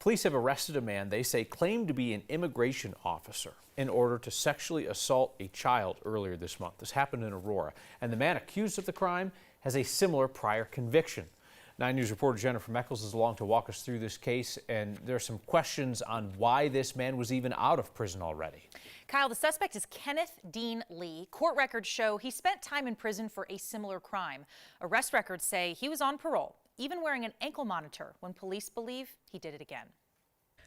Police have arrested a man they say claimed to be an immigration officer in order to sexually assault a child earlier this month. This happened in Aurora, and the man accused of the crime has a similar prior conviction. 9 News reporter Jennifer Meckles is along to walk us through this case, and there are some questions on why this man was even out of prison already. Kyle, the suspect is Kenneth Lee. Court records show he spent time in prison for a similar crime. Arrest records say he was on parole, even wearing an ankle monitor when police believe he did it again.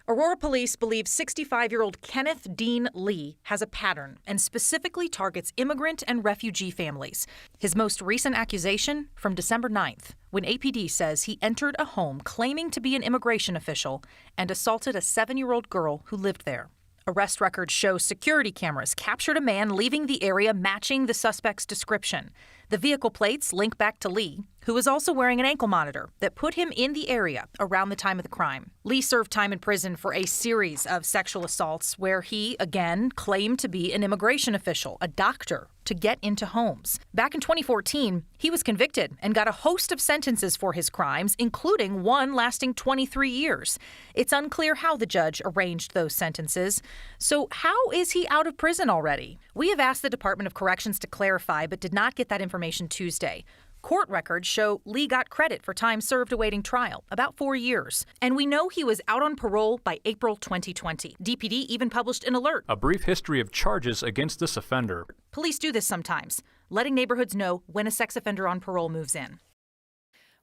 Aurora police believe 65-year-old Kenneth Lee has a pattern and specifically targets immigrant and refugee families. His most recent accusation from December 9th, when APD says he entered a home claiming to be an immigration official and assaulted a 7-year-old girl who lived there. Arrest records show security cameras captured a man leaving the area matching the suspect's description. The vehicle plates link back to Lee, who was also wearing an ankle monitor that put him in the area around the time of the crime. Lee served time in prison for a series of sexual assaults where he, again, claimed to be an immigration official, a doctor, to get into homes. Back in 2014, he was convicted and got a host of sentences for his crimes, including one lasting 23 years. It's unclear how the judge arranged those sentences. So how is he out of prison already? We have asked the Department of Corrections to clarify, but did not get that information Tuesday. Court records show Lee got credit for time served awaiting trial, about 4 years. And we know he was out on parole by April 2020. DPD even published an alert. A brief history of charges against this offender. Police do this sometimes, letting neighborhoods know when a sex offender on parole moves in.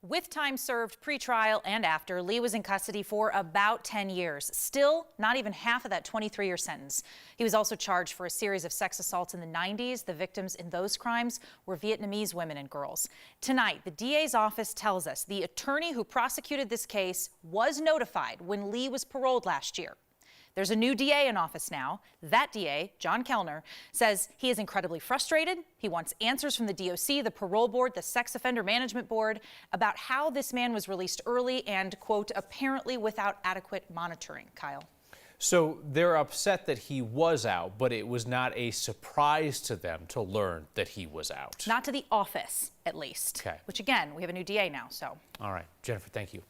With time served pre-trial and after, Lee was in custody for about 10 years. Still, not even half of that 23-year sentence. He was also charged for a series of sex assaults in the 90s. The victims in those crimes were Vietnamese women and girls. Tonight, the DA's office tells us the attorney who prosecuted this case was notified when Lee was paroled last year. There's a new DA in office now. That DA, John Kellner, says he is incredibly frustrated. He wants answers from the DOC, the parole board, the sex offender management board about how this man was released early and, quote, apparently without adequate monitoring. Kyle. So they're upset that he was out, but it was not a surprise to them to learn that he was out. Not to the office, at least. Okay. Which, again, we have a new DA now, so. All right. Jennifer, thank you.